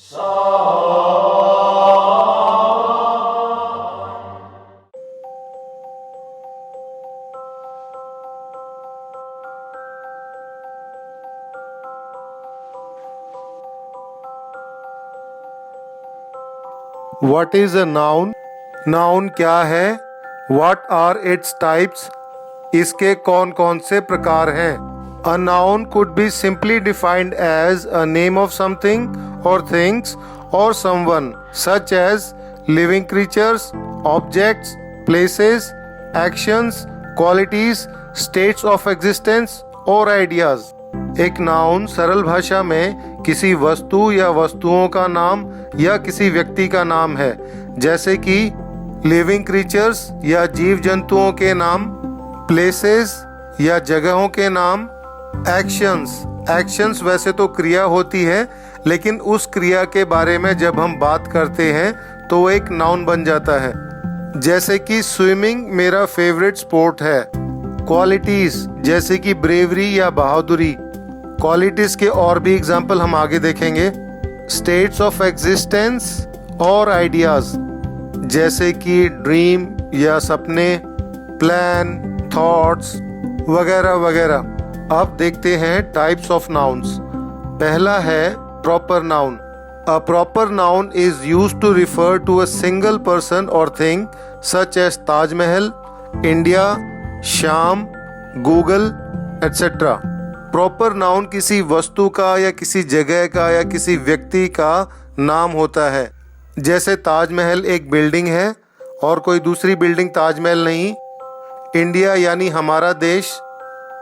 What is a noun? Noun क्या है? What are its types? इसके कौन कौन से प्रकार हैं? A noun could be simply defined as a name of something or things or someone, such as living creatures, objects, places, actions, qualities, states of existence or ideas. एक noun सरल भाषा में किसी वस्तु या वस्तुओं का नाम या किसी व्यक्ति का नाम है, जैसे कि लिविंग क्रीचर्स या जीव जंतुओं के नाम, प्लेसेस या जगहों के नाम, एक्शंस वैसे तो क्रिया होती है, लेकिन उस क्रिया के बारे में जब हम बात करते हैं तो वो एक नाउन बन जाता है, जैसे कि स्विमिंग मेरा फेवरेट स्पोर्ट है। क्वालिटीज जैसे कि ब्रेवरी या बहादुरी। क्वालिटीज के और भी एग्जाम्पल हम आगे देखेंगे। स्टेट्स ऑफ एग्जिस्टेंस और आइडियाज जैसे कि ड्रीम या सपने, प्लान, थॉट्स वगैरह वगैरह। अब देखते हैं टाइप्स ऑफ नाउन्स। पहला है proper noun. A proper noun is used to refer to a single person or thing such as Taj Mahal, India, Sham, Google, etc. Proper noun किसी वस्तु का या किसी जगह का या किसी व्यक्ति का नाम होता है। जैसे ताजमहल एक बिल्डिंग है और कोई दूसरी बिल्डिंग ताजमहल नहीं। इंडिया यानी हमारा देश,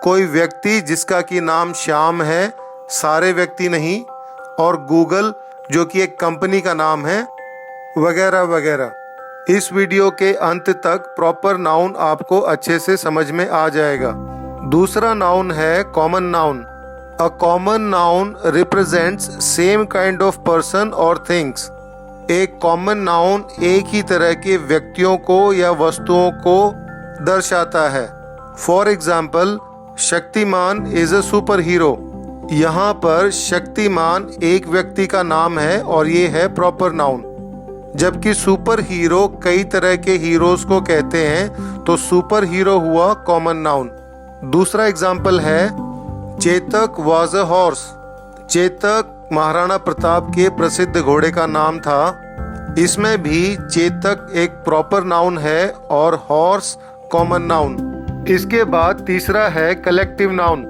कोई व्यक्ति जिसका कि नाम श्याम है, सारे व्यक्ति नहीं। और गूगल जो कि एक कंपनी का नाम है, वगैरह वगैरह। इस वीडियो के अंत तक प्रॉपर नाउन आपको अच्छे से समझ में आ जाएगा। दूसरा नाउन है common noun. A common noun represents same kind of person और थिंग्स। एक कॉमन नाउन एक ही तरह के व्यक्तियों को या वस्तुओं को दर्शाता है। For example, Shaktimaan is a super hero. यहाँ पर शक्तिमान एक व्यक्ति का नाम है और ये है प्रॉपर नाउन। जबकि सुपर हीरो कई तरह के हीरोज को कहते हैं, तो सुपर हीरो हुआ कॉमन नाउन। दूसरा एग्जाम्पल है Chetak was a horse. Chetak Maharana Pratap के प्रसिद्ध घोड़े का नाम था। इसमें भी चेतक एक प्रॉपर नाउन है और हॉर्स कॉमन नाउन। इसके बाद तीसरा है collective noun.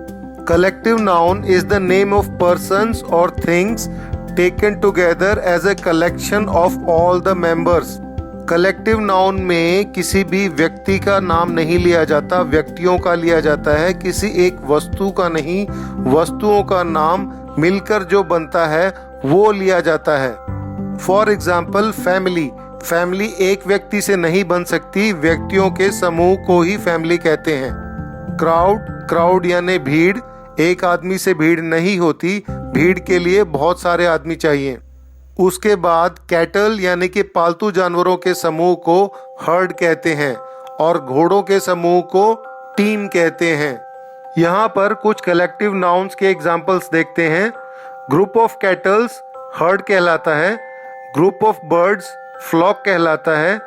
Collective noun is the name of persons or things taken together as a collection of all the members. Collective noun में किसी भी व्यक्ति का नाम नहीं लिया जाता, व्यक्तियों का लिया जाता है। किसी एक वस्तु का नहीं, वस्तुओं का नाम मिलकर जो बनता है वो लिया जाता है। फॉर एग्जाम्पल, फैमिली एक व्यक्ति से नहीं बन सकती, व्यक्तियों के समूह को ही फैमिली कहते हैं। क्राउड यानी भीड़, एक आदमी से भीड़ नहीं होती, भीड़ के लिए बहुत सारे आदमी चाहिए। उसके बाद कैटल यानी कि पालतू जानवरों के समूह को हर्ड कहते हैं और घोड़ों के समूह को टीम कहते हैं। यहाँ पर कुछ कलेक्टिव नाउन्स के एग्जाम्पल्स देखते हैं। ग्रुप ऑफ कैटल्स हर्ड कहलाता है। ग्रुप ऑफ बर्ड्स फ्लॉक कहलाता है।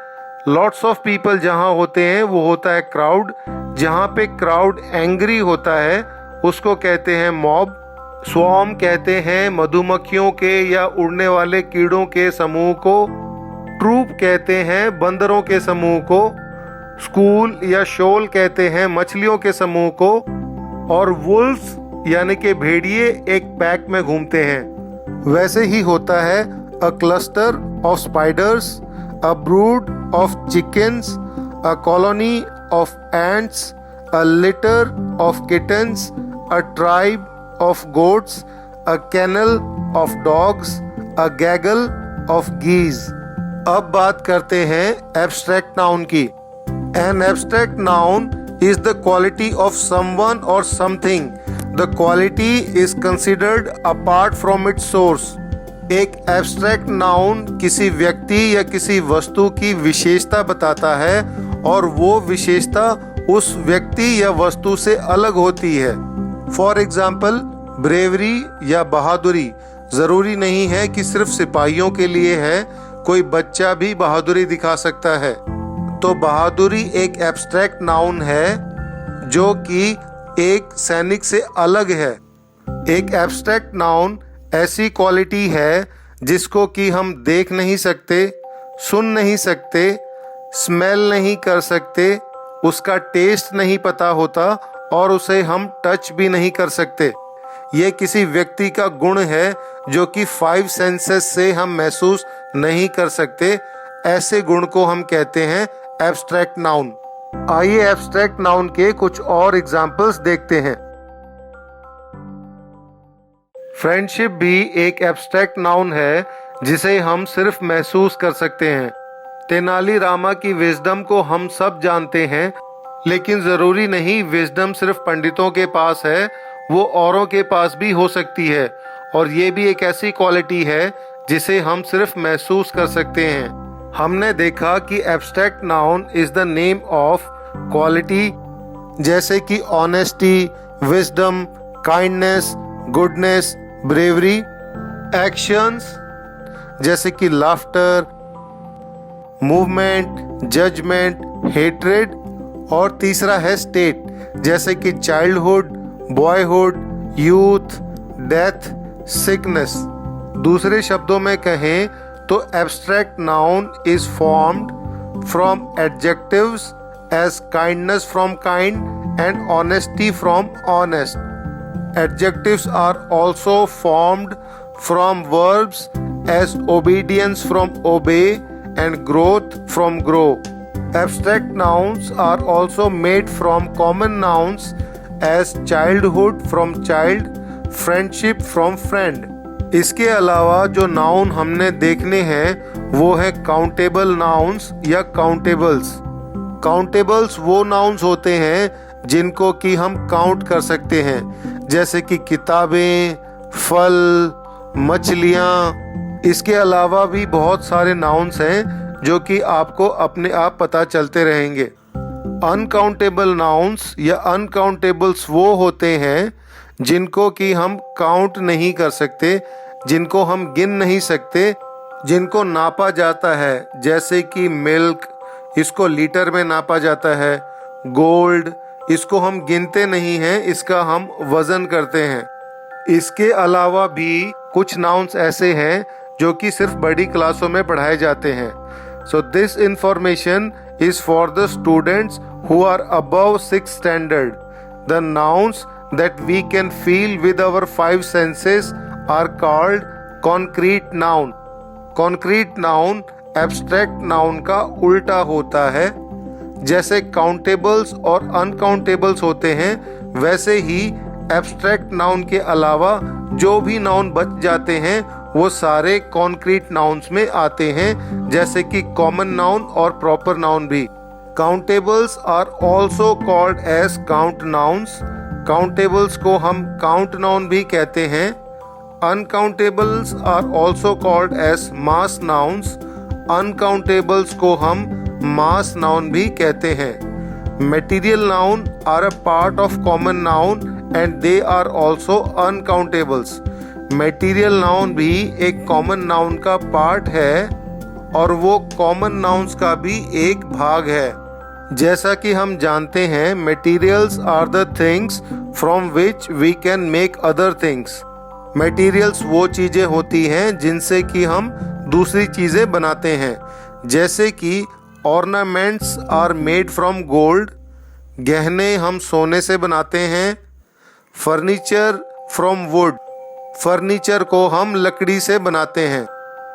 लॉट्स ऑफ पीपल जहाँ होते हैं वो होता है क्राउड। जहाँ पे क्राउड एंग्री होता है उसको कहते हैं मॉब। स्वॉर्म कहते हैं मधुमक्खियों के या उड़ने वाले कीड़ों के समूह को। ट्रूप कहते हैं बंदरों के समूह को। स्कूल या शोल कहते हैं मछलियों के समूह को। और वुल्फ्स यानी कि भेड़िए एक पैक में घूमते हैं। वैसे ही होता है a cluster of spiders, a brood of chickens, a colony of ants, a litter of kittens, a tribe of goats, a kennel of dogs, a gaggle of geese. अब बात करते हैं abstract noun की। An abstract noun is the quality of someone or something. The quality is considered apart from its source. एक abstract noun किसी व्यक्ति या किसी वस्तु की विशेषता बताता है और वो विशेषता उस व्यक्ति या वस्तु से अलग होती है। फॉर एग्जाम्पल, ब्रेवरी या बहादुरी जरूरी नहीं है कि सिर्फ सिपाहियों के लिए है, कोई बच्चा भी बहादुरी दिखा सकता है। तो बहादुरी एक एब्स्ट्रैक्ट नाउन है जो कि एक सैनिक से अलग है। एक एब्स्ट्रैक्ट नाउन ऐसी क्वालिटी है जिसको कि हम देख नहीं सकते, सुन नहीं सकते, स्मेल नहीं कर सकते, उसका टेस्ट नहीं पता होता और उसे हम टच भी नहीं कर सकते। ये किसी व्यक्ति का गुण है जो कि 5 सेंसेस से हम महसूस नहीं कर सकते। ऐसे गुण को हम कहते हैं एब्स्ट्रैक्ट नाउन। आइए एब्स्ट्रैक्ट नाउन के कुछ और एग्जाम्पल्स देखते हैं। फ्रेंडशिप भी एक एब्स्ट्रैक्ट नाउन है जिसे हम सिर्फ महसूस कर सकते हैं। तेनाली रामा की विजडम को हम सब जानते हैं, लेकिन जरूरी नहीं विजडम सिर्फ पंडितों के पास है, वो औरों के पास भी हो सकती है। और ये भी एक ऐसी क्वालिटी है जिसे हम सिर्फ महसूस कर सकते हैं। हमने देखा कि abstract noun is the name of quality, जैसे कि honesty, wisdom, kindness, goodness, bravery. Actions जैसे कि लाफ्टर, मूवमेंट, जजमेंट, हेट्रेड। और तीसरा है स्टेट, जैसे कि childhood, boyhood, youth, death, sickness. दूसरे शब्दों में कहें तो abstract noun is formed from adjectives as kindness from kind and honesty from honest. Adjectives are also formed from verbs as obedience from obey and growth from grow. Abstract nouns are also made from common nouns as childhood from child, friendship from friend. इसके अलावा जो noun हमने देखने हैं वो है countable nouns या countables. Countables वो नाउन्स होते हैं जिनको कि हम काउंट कर सकते हैं, जैसे कि किताबें, फल, मछलियाँ। इसके अलावा भी बहुत सारे नाउन्स हैं जो कि आपको अपने आप पता चलते रहेंगे। अनकाउंटेबल नाउन्स या अनकाउंटेबल्स वो होते हैं जिनको कि हम काउंट नहीं कर सकते, जिनको हम गिन नहीं सकते, जिनको नापा जाता है, जैसे कि मिल्क, इसको लीटर में नापा जाता है। गोल्ड, इसको हम गिनते नहीं हैं, इसका हम वजन करते हैं। इसके अलावा भी कुछ नाउन्स ऐसे हैं जो कि सिर्फ बड़ी क्लासों में पढ़ाए जाते हैं। So this information is for the students who are above 6th standard. The nouns that we can feel with our 5 senses are called concrete noun. Concrete noun abstract noun का उल्टा होता है। जैसे काउंटेबल्स और अनकाउंटेबल्स होते हैं, वैसे ही abstract noun के अलावा जो भी नाउन बच जाते हैं वो सारे कॉन्क्रीट नाउन्स में आते हैं, जैसे कि कॉमन नाउन और प्रॉपर नाउन भी। Countables are also called as count nouns. Countables को हम काउंट नाउन भी कहते हैं। Uncountables are also called as mass nouns. Uncountables को हम मास नाउन भी कहते हैं। Material noun are a part of common noun and they are also uncountables. Material noun भी एक कॉमन नाउन का पार्ट है और वो कॉमन नाउन्स का भी एक भाग है। जैसा कि हम जानते हैं, materials are the things from which we can make other things. Materials वो चीज़ें होती हैं जिनसे कि हम दूसरी चीज़ें बनाते हैं, जैसे कि ornaments are made from gold, गहने हम सोने से बनाते हैं। फर्नीचर फ्रॉम वुड, फर्नीचर को हम लकड़ी से बनाते हैं।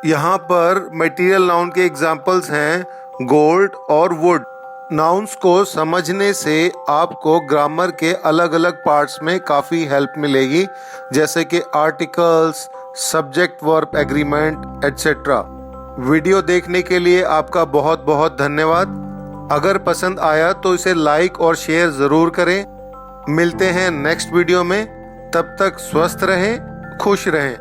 यहाँ पर मटेरियल नाउन के एग्जाम्पल्स हैं गोल्ड और वुड। नाउन्स को समझने से आपको ग्रामर के अलग अलग पार्ट्स में काफ़ी हेल्प मिलेगी, जैसे कि articles, subject verb agreement etcetera. Video देखने के लिए आपका बहुत बहुत धन्यवाद। अगर पसंद आया तो इसे लाइक और शेयर ज़रूर करें। मिलते हैं नेक्स्ट वीडियो में, तब तक स्वस्थ रहें, खुश रहें।